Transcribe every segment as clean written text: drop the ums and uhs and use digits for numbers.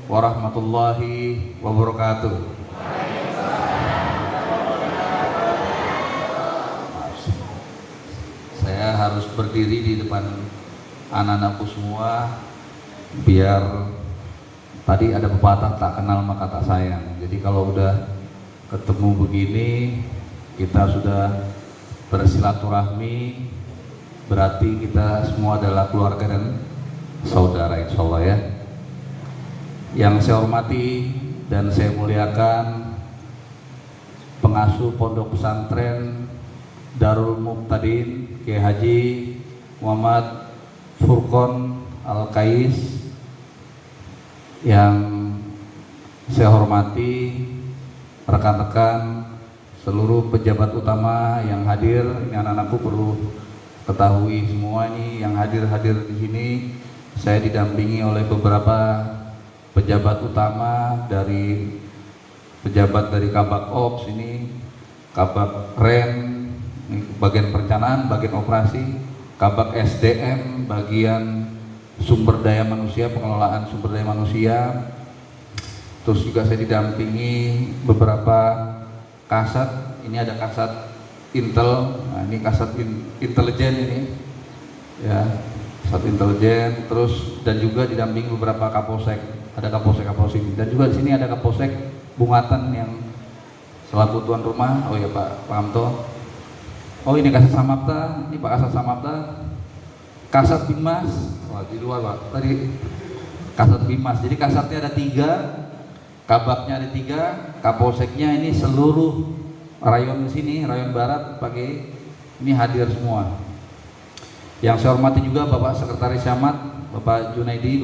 warahmatullahi wabarakatuh. Saya harus berdiri di depan anak-anakku semua biar tadi ada pepatah tak kenal maka tak sayang. Jadi kalau udah ketemu begini kita sudah bersilaturahmi, berarti kita semua adalah keluarga dan saudara insya Allah ya. Yang saya hormati dan saya muliakan pengasuh Pondok Pesantren Darul Muqtadin Kiai Haji Muhammad Furqon Al-Kais, yang saya hormati rekan-rekan seluruh pejabat utama yang hadir. Ini anak-anakku perlu ketahui semua ini yang hadir di sini. Saya didampingi oleh beberapa pejabat utama dari Kabak Ops ini, Kabak Ren ini bagian perencanaan, bagian operasi, Kabak SDM bagian sumber daya manusia, pengelolaan sumber daya manusia. Terus juga saya didampingi beberapa kasat. Ini ada kasat Intel, nah ini kasat intelijen ini ya, kasat intelijen. Terus dan juga didampingi beberapa kapolsek, ada kapolsek dan juga di sini ada kapolsek Bungatan yang selaku tuan rumah. Oh ya Pak Hamto. Oh ini kasat Samapta, ini Pak Kasat Samapta, kasat Bimas. Wah di luar Pak tadi kasat Bimas. Jadi kasatnya ada 3, kabaknya ada 3, kapolseknya ini seluruh rayon sini, rayon barat pakai ini hadir semua. Yang saya hormati juga Bapak Sekretaris Camat, Bapak Junaidi,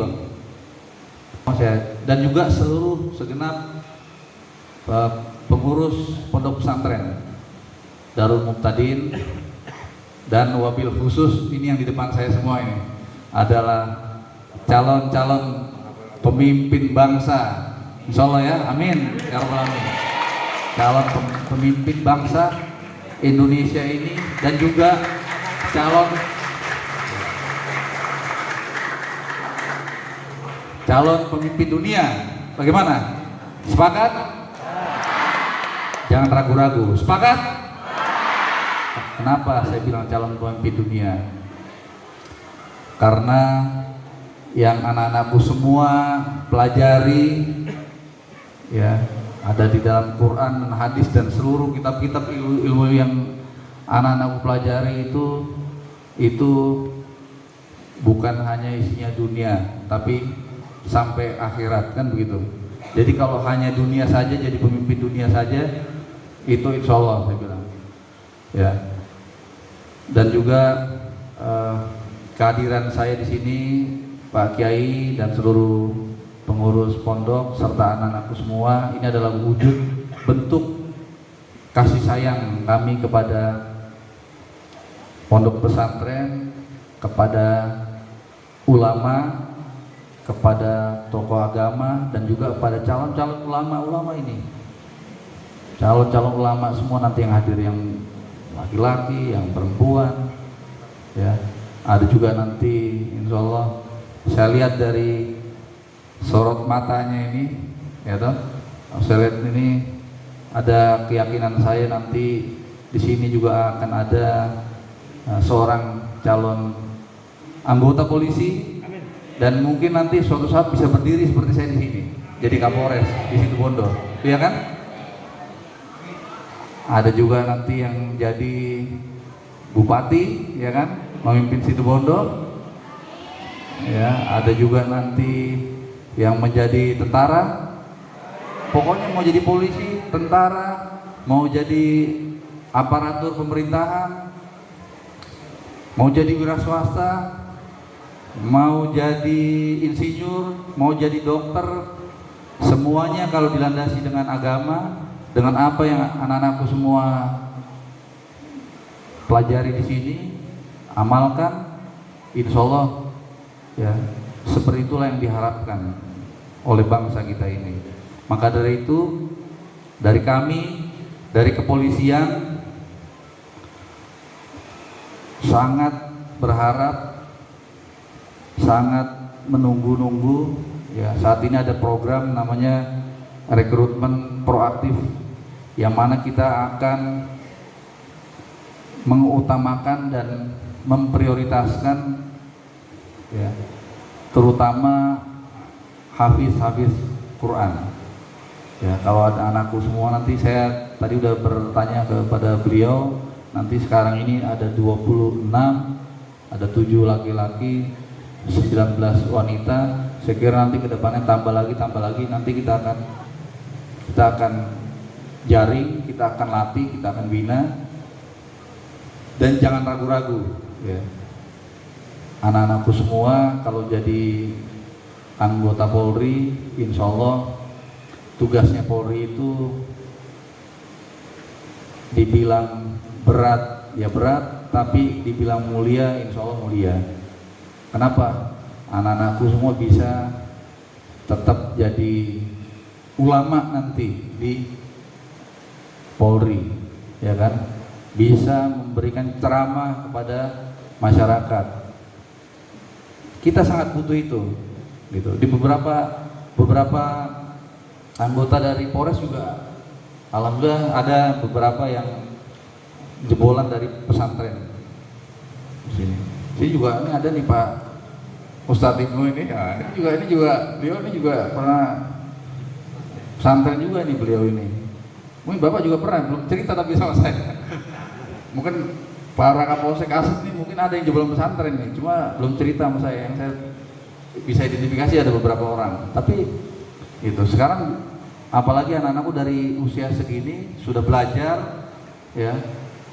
dan juga seluruh segenap pengurus Pondok Pesantren Darul Muqtadin, dan wabil khusus ini yang di depan saya semua ini adalah calon-calon pemimpin bangsa. Insya Allah ya, amin ya rabbal alamin. Calon pemimpin bangsa Indonesia ini dan juga calon pemimpin dunia. Bagaimana? Sepakat? Jangan ragu-ragu. Sepakat? Kenapa saya bilang calon pemimpin dunia? Karena yang anak-anakku semua pelajari ya, ada di dalam Quran dan hadis dan seluruh kitab-kitab ilmu yang anak-anakku pelajari itu bukan hanya isinya dunia, tapi sampai akhirat, kan begitu. Jadi kalau hanya dunia saja, jadi pemimpin dunia saja, itu insya Allah saya bilang ya. Dan juga kehadiran saya di sini Pak Kiai dan seluruh pengurus pondok serta anak-anakku semua, ini adalah wujud bentuk kasih sayang kami kepada pondok pesantren, kepada ulama, kepada tokoh agama, dan juga kepada calon-calon ulama ini, calon-calon ulama semua nanti yang hadir, yang laki-laki, yang perempuan ya. Ada juga nanti insya Allah, saya lihat dari sorot matanya ini ya toh, saya lihat ini ada keyakinan saya nanti di sini juga akan ada seorang calon anggota polisi. Amin. Dan mungkin nanti suatu saat bisa berdiri seperti saya di sini, jadi Kapolres di Situbondo, iya kan? Ada juga nanti yang jadi bupati, ya kan, memimpin Situbondo. Ya, ada juga nanti yang menjadi tentara. Pokoknya mau jadi polisi, tentara, mau jadi aparatur pemerintahan, mau jadi wira swasta, mau jadi insinyur, mau jadi dokter, semuanya kalau dilandasi dengan agama, dengan apa yang anak-anakku semua pelajari di sini, amalkan, insya Allah ya, seperti itulah yang diharapkan oleh bangsa kita ini. Maka dari itu, dari kami, dari kepolisian sangat berharap, sangat menunggu-nunggu Ya, saat ini ada program namanya rekrutmen proaktif, yang mana kita akan mengutamakan dan memprioritaskan, ya, terutama hafiz Quran. Ya, kalau ada anakku semua, nanti saya tadi udah bertanya kepada beliau, nanti sekarang ini ada 26, ada 7 laki-laki, 19 wanita. Saya kira nanti ke depannya tambah lagi, nanti kita akan jaring, kita akan latih, kita akan bina. Dan jangan ragu-ragu, ya. Anak-anakku semua kalau jadi anggota Polri, insya Allah tugasnya Polri itu dibilang berat, ya berat, tapi dibilang mulia, insya Allah mulia. Kenapa? Anak-anakku semua bisa tetap jadi ulama nanti di Polri, ya kan? Bisa memberikan ceramah kepada masyarakat. Kita sangat butuh itu, gitu. Di beberapa anggota dari Polres juga, alhamdulillah ada beberapa yang jebolan dari pesantren. Di sini. Ini juga ini ada nih Pak Ustadz Ibnu ini, ya, ini juga beliau ini juga pernah pesantren juga nih beliau ini. Mungkin Bapak juga pernah, belum cerita tapi sama saya. Mungkin para Kapolsek Asep nih mungkin ada yang jebolan pesantren nih, cuma belum cerita sama saya. Yang saya bisa identifikasi ada beberapa orang. Tapi itu sekarang apalagi anak-anakku dari usia segini sudah belajar, ya,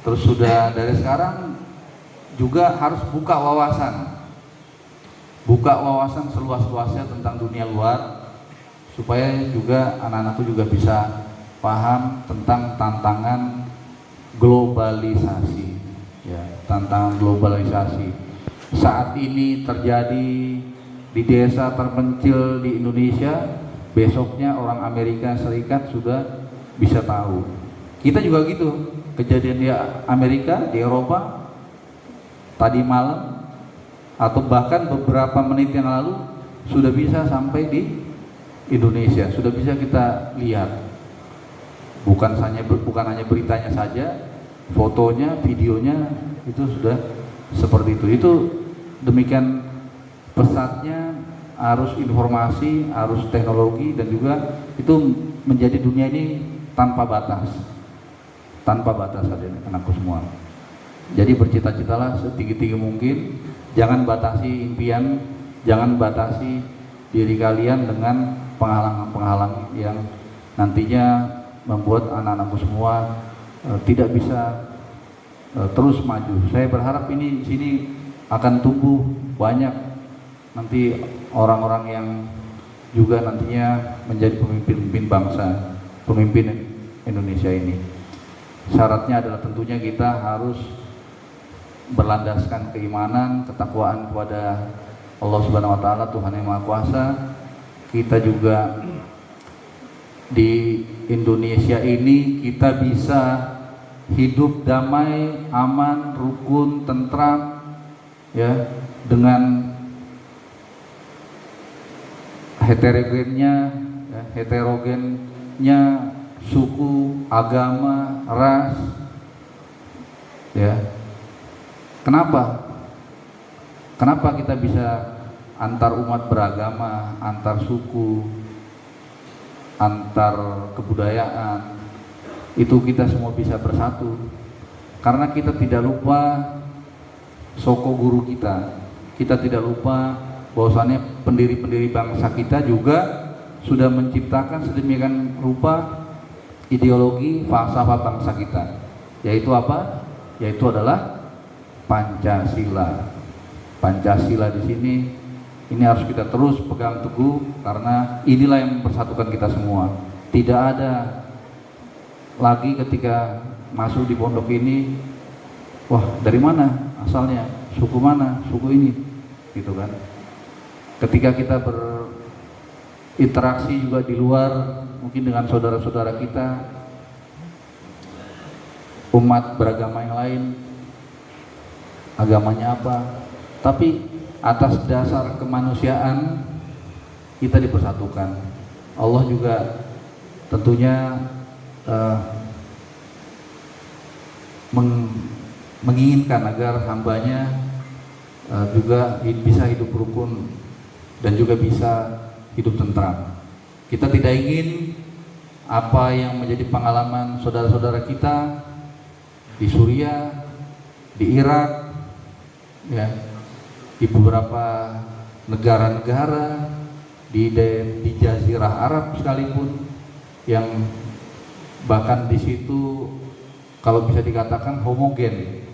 terus sudah dari sekarang juga harus buka wawasan seluas-luasnya tentang dunia luar, supaya juga anak-anakku juga bisa paham tentang tantangan globalisasi, ya, tantangan globalisasi saat ini terjadi di desa terpencil di Indonesia. Besoknya orang Amerika Serikat sudah bisa tahu. Kita juga gitu, kejadian di Amerika, di Eropa tadi malam atau bahkan beberapa menit yang lalu sudah bisa sampai di Indonesia, sudah bisa kita lihat. Bukan hanya beritanya saja, fotonya, videonya itu sudah seperti itu. Itu demikian pesatnya arus informasi, arus teknologi, dan juga itu menjadi dunia ini tanpa batas anak-anakku semua. Jadi bercita-citalah setinggi-tinggi mungkin, jangan batasi impian, jangan batasi diri kalian dengan penghalang-penghalang yang nantinya membuat anak-anakku semua tidak bisa terus maju. Saya berharap ini di sini akan tumbuh banyak nanti orang-orang yang juga nantinya menjadi pemimpin bangsa, pemimpin Indonesia ini. Syaratnya adalah tentunya kita harus berlandaskan keimanan, ketakwaan kepada Allah Subhanahu wa taala, Tuhan yang Maha Kuasa. Kita juga di Indonesia ini kita bisa hidup damai, aman, rukun, tentram, ya, dengan heterogennya suku, agama, ras, ya. Kenapa kita bisa antar umat beragama, antar suku, antar kebudayaan, itu kita semua bisa bersatu? Karena kita tidak lupa soko guru kita tidak lupa bahwasannya pendiri-pendiri bangsa kita juga sudah menciptakan sedemikian rupa ideologi falsafah bangsa kita, yaitu apa? Yaitu adalah Pancasila. Pancasila di sini ini harus kita terus pegang teguh, karena inilah yang mempersatukan kita semua. Tidak ada lagi ketika masuk di pondok ini, wah dari mana asalnya, suku mana, suku ini, gitu kan. Ketika kita berinteraksi juga di luar, mungkin dengan saudara-saudara kita, umat beragama yang lain, agamanya apa, tapi atas dasar kemanusiaan kita dipersatukan. Allah juga tentunya menginginkan agar hambanya juga bisa hidup rukun dan juga bisa hidup tentram. Kita tidak ingin apa yang menjadi pengalaman saudara-saudara kita di Suriah, di Irak, ya, di beberapa negara-negara, di Jazirah Arab sekalipun, yang bahkan di situ kalau bisa dikatakan homogen,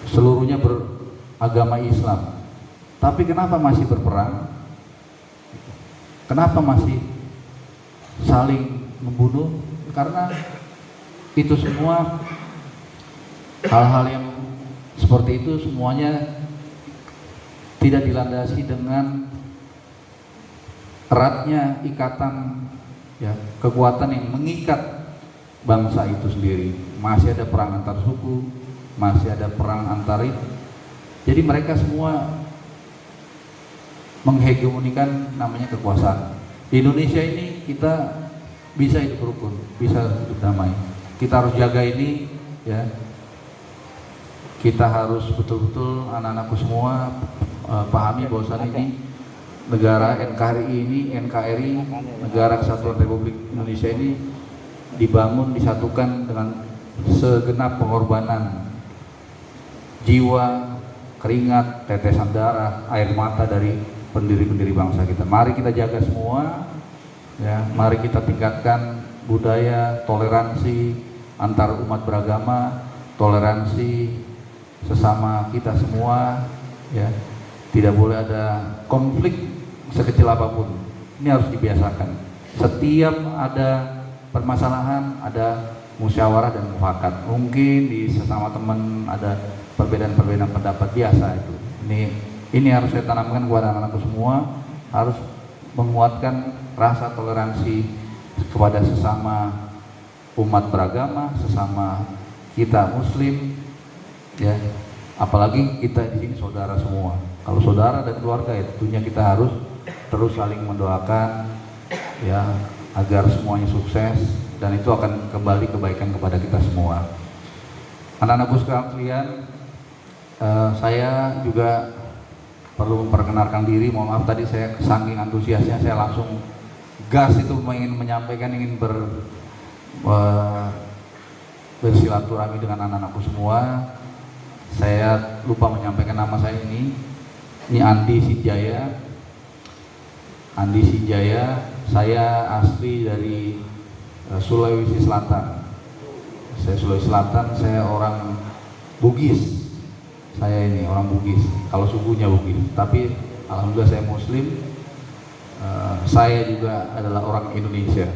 seluruhnya beragama Islam. Tapi kenapa masih berperang? Kenapa masih saling membunuh? Karena itu semua hal-hal yang seperti itu semuanya tidak dilandasi dengan eratnya ikatan, ya, kekuatan yang mengikat bangsa itu sendiri. Masih ada perang antar suku, masih ada perang antar itu. Jadi mereka semua menghegemonikan namanya kekuasaan. Di Indonesia ini kita bisa hidup rukun, bisa hidup damai. Kita harus jaga ini, ya. Kita harus betul-betul anak-anakku semua pahami bahwasan ini negara NKRI, Negara Kesatuan Republik Indonesia ini dibangun, disatukan dengan segenap pengorbanan jiwa, keringat, tetesan darah, air mata dari pendiri-pendiri bangsa kita. Mari kita jaga semua, ya. Mari kita tingkatkan budaya toleransi antar umat beragama, toleransi sesama kita semua, ya. Tidak boleh ada konflik sekecil apapun. Ini harus dibiasakan. Setiap ada permasalahan, ada musyawarah dan mufakat. Mungkin di sesama teman ada perbedaan-perbedaan pendapat, biasa itu. Ini harus saya tanamkan kepada anak-anakku semua, harus menguatkan rasa toleransi kepada sesama umat beragama, sesama kita Muslim, ya. Apalagi kita di sini saudara semua. Kalau saudara dan keluarga, ya tentunya kita harus terus saling mendoakan, ya, agar semuanya sukses, dan itu akan kembali kebaikan kepada kita semua. Anak-anakku sekalian, saya juga perlu memperkenalkan diri. Mohon maaf tadi saya saking antusiasnya saya langsung gas itu ingin menyampaikan, ingin bersilaturahmi dengan anak-anakku semua. Saya lupa menyampaikan nama saya ini Andi Sinjaya. Andi Sinjaya, saya asli dari Sulawesi Selatan. Saya Sulawesi Selatan, saya orang Bugis. Saya ini orang Bugis, kalau sukunya Bugis. Tapi alhamdulillah saya Muslim. Saya juga adalah orang Indonesia.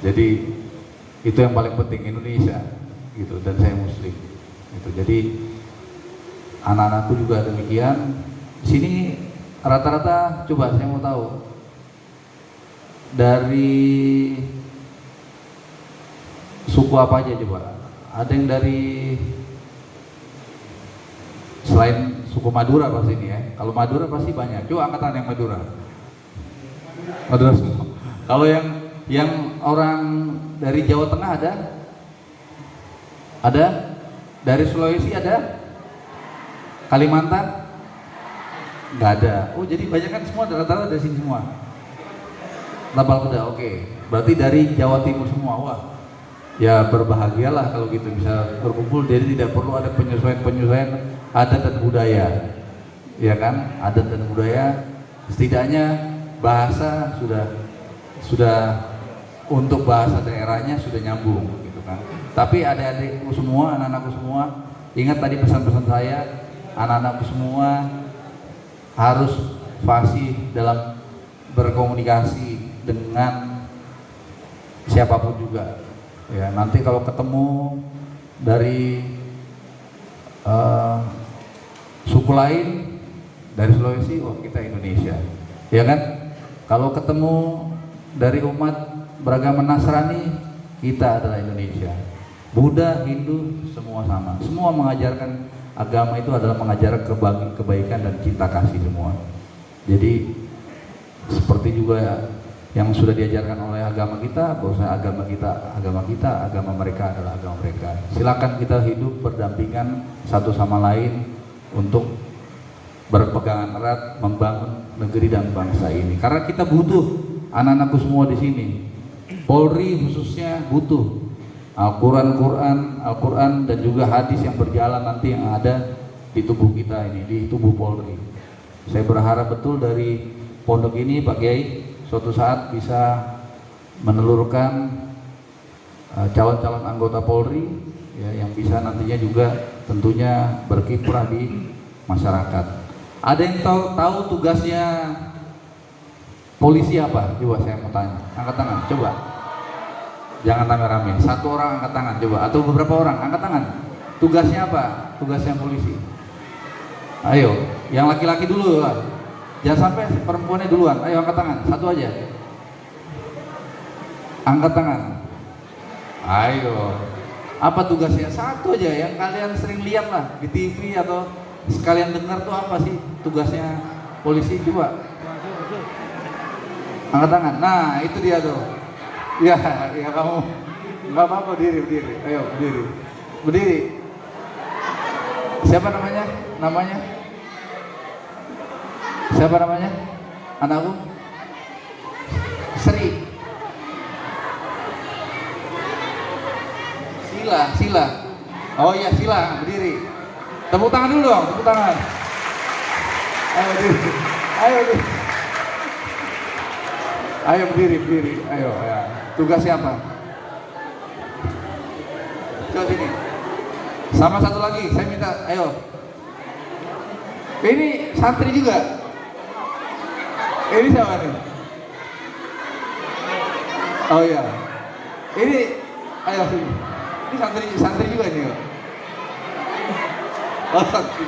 Jadi itu yang paling penting, Indonesia, gitu. Dan saya Muslim. Gitu. Jadi anak-anakku juga demikian. Di sini rata-rata, coba saya mau tahu, dari suku apa aja coba? Ada yang dari selain suku Madura pasti ini, ya. Kalau Madura pasti banyak. Coba angkatan yang Madura. Madura semua. Kalau yang orang dari Jawa Tengah ada? Ada? Dari Sulawesi ada? Kalimantan? Nggak ada. Oh, jadi banyak kan semua, rata-rata dari sini semua. Tapal Kuda, oke. Berarti dari Jawa Timur semua. Wah, ya berbahagialah kalau gitu bisa berkumpul. Jadi tidak perlu ada penyesuaian adat dan budaya, ya kan? Adat dan budaya, setidaknya bahasa sudah untuk bahasa daerahnya sudah nyambung, gitu kan? Tapi adik-adikku semua, anak-anakku semua, ingat tadi pesan-pesan saya, anak-anakku semua harus fasih dalam berkomunikasi dengan siapapun juga. Ya, nanti kalau ketemu dari suku lain, dari Sulawesi, oh kita Indonesia, ya kan? Kalau ketemu dari umat beragama Nasrani, kita adalah Indonesia. Buddha, Hindu, semua sama. Semua mengajarkan, agama itu adalah mengajarkan kebaikan dan cinta kasih semua. Jadi seperti juga yang sudah diajarkan oleh agama kita, bahwasanya agama mereka adalah agama mereka. Silakan kita hidup berdampingan satu sama lain untuk berpegangan erat membangun negeri dan bangsa ini. Karena kita butuh anak-anakku semua di sini. Polri khususnya butuh Al-Quran dan juga hadis yang berjalan nanti yang ada di tubuh kita ini, di tubuh Polri. Saya berharap betul dari pondok ini Pak Kiai suatu saat bisa menelurkan calon-calon anggota Polri ya, yang bisa nantinya juga tentunya berkiprah di masyarakat. Ada yang tahu tugasnya polisi apa? Coba saya mau tanya. Angkat tangan, coba. Jangan rame-rame. Satu orang angkat tangan, coba. Atau beberapa orang angkat tangan. Tugasnya apa? Tugasnya polisi. Ayo, yang laki-laki dulu lah. Jangan sampai perempuannya duluan. Ayo angkat tangan, satu aja. Angkat tangan. Ayo. Apa tugasnya? Satu aja yang kalian sering lihat lah di TV atau sekalian dengar tuh apa sih tugasnya polisi? Coba. Angkat tangan. Nah, itu dia tuh. Ya kamu nggak apa-apa, berdiri. Ayo berdiri. Siapa namanya? Siapa namanya? Anakku? Sri. Sila. Oh iya, Sila, berdiri. Tepuk tangan dulu dong, tepuk tangan. Ayo berdiri. Ayo. Tugas siapa? Coba sini. Sama satu lagi, saya minta, ayo. Ini santri juga. Ini siapa nih? Oh iya. Ini, ayo sini. Ini santri juga nih. Oh santri.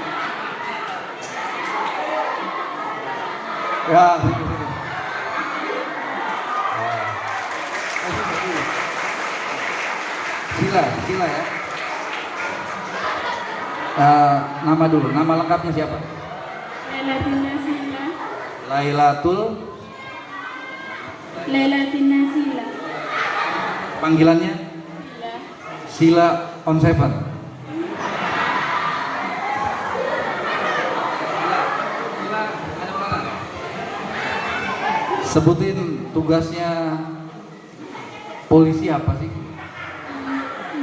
Ya, sini. Sila ya. Nama dulu, nama lengkapnya siapa? Lailatina Sila. Panggilannya? Sila on seven. Sebutin tugasnya polisi apa sih?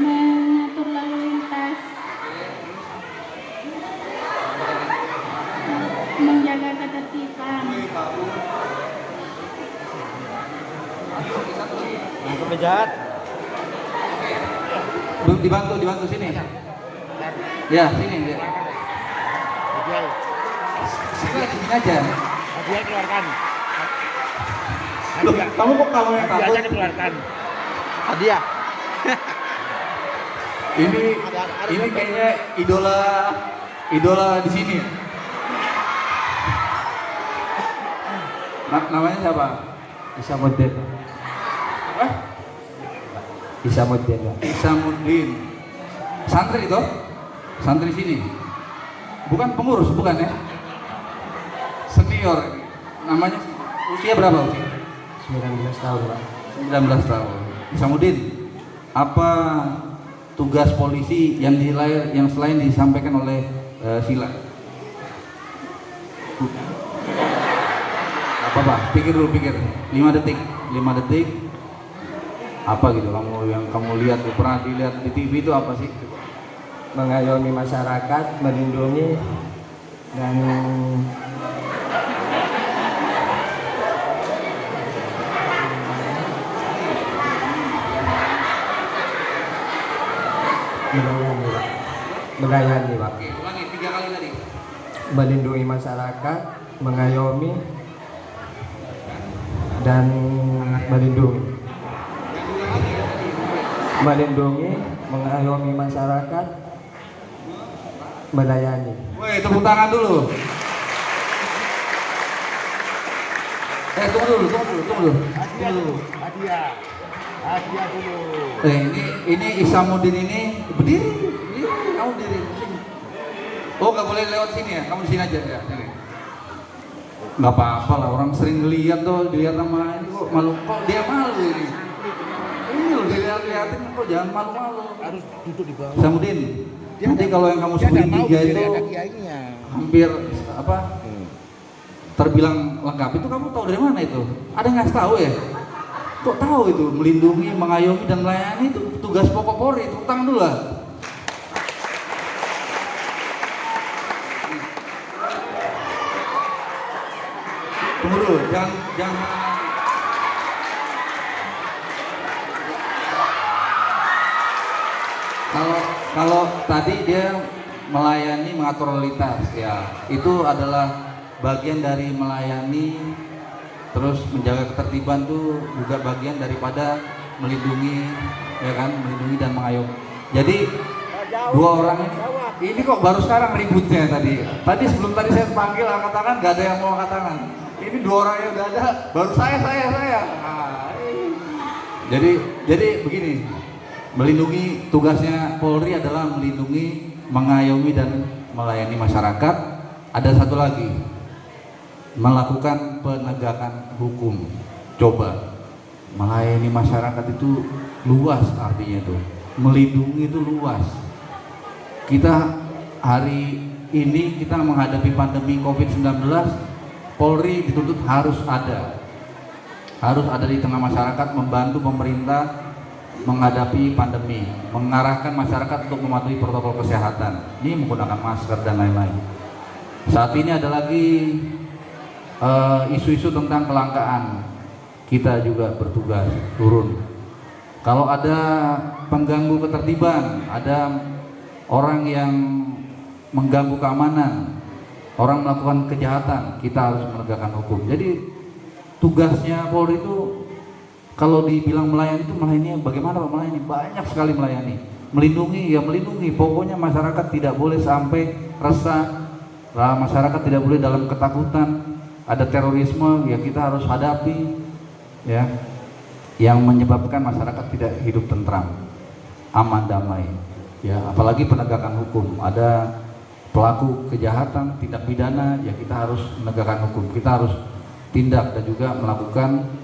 Mengatur lalu lintas, menjaga ketertiban. Penjahat. Dibantu sini. Ya, sini. Sini aja. Hadiah keluarkan. Loh, kamu kok yang takut? Hadiahnya dikeluarkan. Hadiah. Ini kayaknya idola di sini. Namanya siapa? Isamuddin. Apa? Isamuddin. Santri toh? Santri sini. Bukan pengurus, bukan ya? Senior. Namanya usia berapa usia? 19 tahun, Pak. 19 tahun. Isamuddin, apa tugas polisi yang selain disampaikan oleh Sila? Apa? Pikir 5 detik. Apa gitu yang kamu lihat, pernah dilihat di TV itu apa sih? Mengayomi masyarakat, melindungi dan melayani, Pak. Oke, ulangi 3 kali tadi. Melindungi masyarakat, mengayomi dan melindungi, mengayomi masyarakat, melayani. Woi, tepuk tangan dulu. Tunggu dulu. Hadiah dulu. Ini Isamuddin ini berdiri, kamu berdiri. Oh, nggak boleh lewat sini ya? Kamu di sini aja ya. Sini. Nggak apa-apa lah, orang sering lihat tuh, dilihat sama ini kok malu, kok dia malu ini. Ini loh dilihat-lihatin kok jangan malu-malu. Harus duduk di bawah. Samudin, Dia nanti nggak- kalau yang kamu Dia sebutin nggak mau tiga jadi itu ada kiainya. hampir apa terbilang lengkap, itu kamu tahu dari mana itu? Ada yang ngasih tahu ya? Kok tahu itu melindungi, mengayomi dan melayani itu tugas pokok Polri, tepuk tangan dulu lah. Tunggu dulu, jangan. Kalau tadi dia melayani mengatur lalu lintas, ya itu adalah bagian dari melayani, terus menjaga ketertiban tuh juga bagian daripada melindungi, ya kan, melindungi dan mengayomi. Jadi dua orang ini kok baru sekarang ributnya tadi. Tadi sebelum tadi saya panggil angkat tangan, nggak ada yang mau angkat tangan. Ini dua orang yang udah ada, baru saya. Nah, jadi begini. Melindungi, tugasnya Polri adalah melindungi, mengayomi dan melayani masyarakat. Ada satu lagi, melakukan penegakan hukum. Coba melayani masyarakat itu luas artinya itu, melindungi itu luas. Kita hari ini kita menghadapi pandemi COVID-19, Polri dituntut harus ada di tengah masyarakat, membantu pemerintah menghadapi pandemi, mengarahkan masyarakat untuk mematuhi protokol kesehatan. Ini menggunakan masker dan lain-lain. Saat ini ada lagi isu-isu tentang kelangkaan. Kita juga bertugas turun. Kalau ada pengganggu ketertiban, ada orang yang mengganggu keamanan, orang melakukan kejahatan, kita harus menegakkan hukum. Jadi tugasnya Polri itu kalau dibilang melayani itu melayani bagaimana Pak melayani? Banyak sekali melayani. Melindungi ya melindungi. Pokoknya masyarakat tidak boleh sampai resah. Masyarakat tidak boleh dalam ketakutan. Ada terorisme ya kita harus hadapi, ya. Yang menyebabkan masyarakat tidak hidup tentram, aman damai. Ya, apalagi penegakan hukum. Ada pelaku kejahatan, tindak pidana, ya kita harus menegakkan hukum. Kita harus tindak dan juga melakukan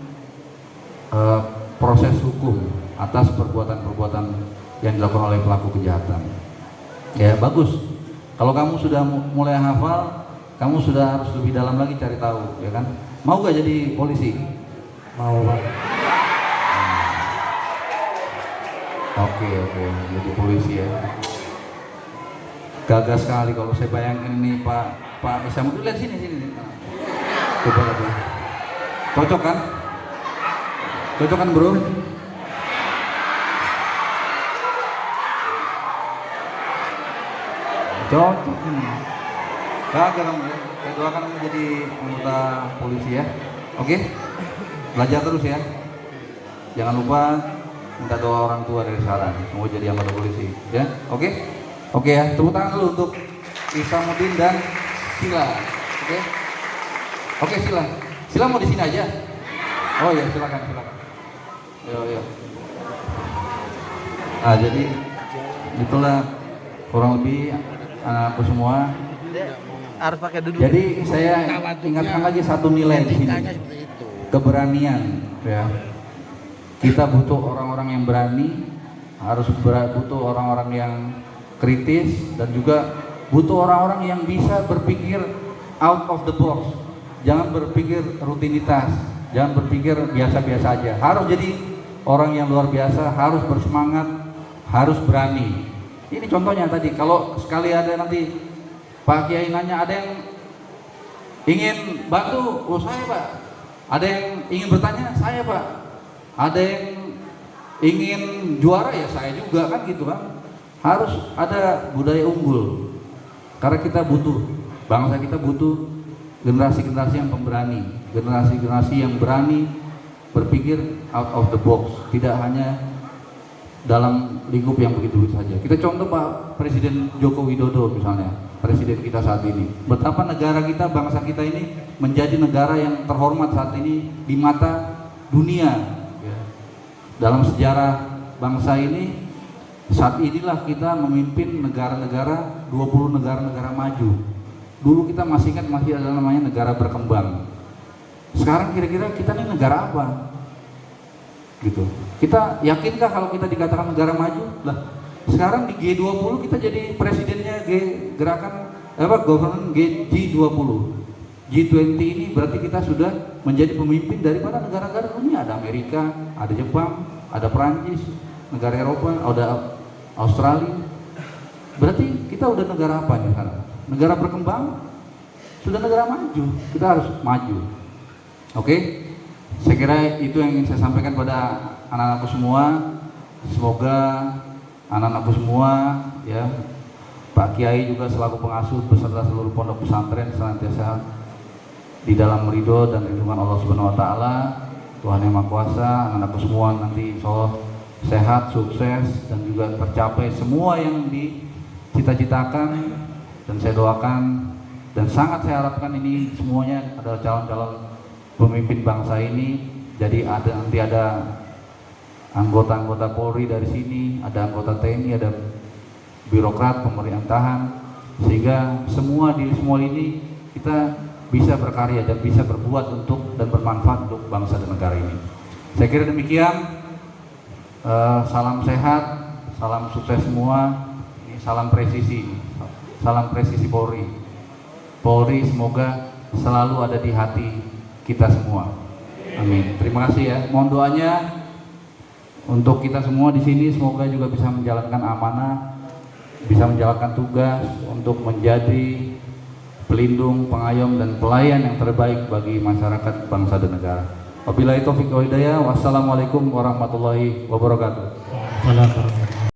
proses hukum atas perbuatan-perbuatan yang dilakukan oleh pelaku kejahatan. Ya bagus. Kalau kamu sudah mulai hafal, kamu sudah harus lebih dalam lagi cari tahu, ya kan? Mau gak jadi polisi? Mau Pak. Oke, jadi polisi ya. Gagah sekali kalau saya bayangin ini Pak Isamuddin, lihat sini. Coba. Cocok kan? Cocok kan bro? Cocok ini. Kagak kamu ya. Saya doakan kamu jadi anggota polisi ya. Oke? Belajar terus ya. Jangan lupa minta doa orang tua dari sekarang. Mau jadi anggota polisi ya. Oke? Oke ya. Tepuk tangan dulu untuk Isamuddin dan Sila. Oke? Oke Sila. Sila mau di sini aja. Oh ya silakan. Yo. Jadi itulah kurang lebih anakku semua. Harus pakai duduk. Jadi saya ingatkan lagi satu nilai di sini, keberanian. Ya. Kita butuh orang-orang yang berani, butuh orang-orang yang kritis dan juga butuh orang-orang yang bisa berpikir out of the box. Jangan berpikir rutinitas, jangan berpikir biasa-biasa aja. Harus jadi orang yang luar biasa, harus bersemangat, harus berani. Ini contohnya tadi, kalau sekali ada nanti Pak Kiai nanya, ada yang ingin bantu, oh saya Pak. Ada yang ingin bertanya, saya Pak. Ada yang ingin juara, ya saya juga kan gitu kan. Harus ada budaya unggul. Karena kita butuh, bangsa kita butuh generasi-generasi yang pemberani, generasi-generasi yang berani berpikir out of the box, tidak hanya dalam lingkup yang begitu saja. Kita contoh Pak Presiden Joko Widodo misalnya, presiden kita saat ini. Betapa negara kita, bangsa kita ini menjadi negara yang terhormat saat ini di mata dunia. Ya. Dalam sejarah bangsa ini, saat inilah kita memimpin negara-negara, 20 negara-negara maju. Dulu kita masih ingat masih ada namanya negara berkembang. Sekarang kira-kira kita ini negara apa? Gitu. Kita yakinkah kalau kita dikatakan negara maju? Lah, sekarang di G20 kita jadi presidennya government G20. G20 ini berarti kita sudah menjadi pemimpin daripada negara-negara dunia. Ada Amerika, ada Jepang, ada Perancis, negara Eropa, ada Australia. Berarti kita udah negara apa nih sekarang? Negara berkembang? Sudah negara maju. Kita harus maju. Oke? Saya kira itu yang ingin saya sampaikan pada anak-anakku semua. Semoga anak-anakku semua, ya, Pak Kiai juga selaku pengasuh beserta seluruh pondok pesantren senantiasa di dalam ridho dan lindungan Allah Subhanahu Wa Taala, Tuhan Yang Maha Kuasa. Anak-anakku semua nanti insya Allah sehat, sukses, dan juga tercapai semua yang dicita-citakan. Dan saya doakan dan sangat saya harapkan ini semuanya adalah calon-calon pemimpin bangsa ini. Jadi nanti ada anggota-anggota Polri dari sini, ada anggota TNI, ada birokrat, pemerintahan, sehingga semua ini kita bisa berkarya dan bisa berbuat untuk dan bermanfaat untuk bangsa dan negara ini. Saya kira demikian. Salam sehat, salam sukses semua, salam presisi Polri. Polri semoga selalu ada di hati kita semua. Amin. Terima kasih ya. Mohon doanya untuk kita semua di sini, semoga juga bisa menjalankan amanah, bisa menjalankan tugas untuk menjadi pelindung, pengayom, dan pelayan yang terbaik bagi masyarakat, bangsa, dan negara. Wabillahi taufiq wal hidayah. Wassalamualaikum warahmatullahi wabarakatuh.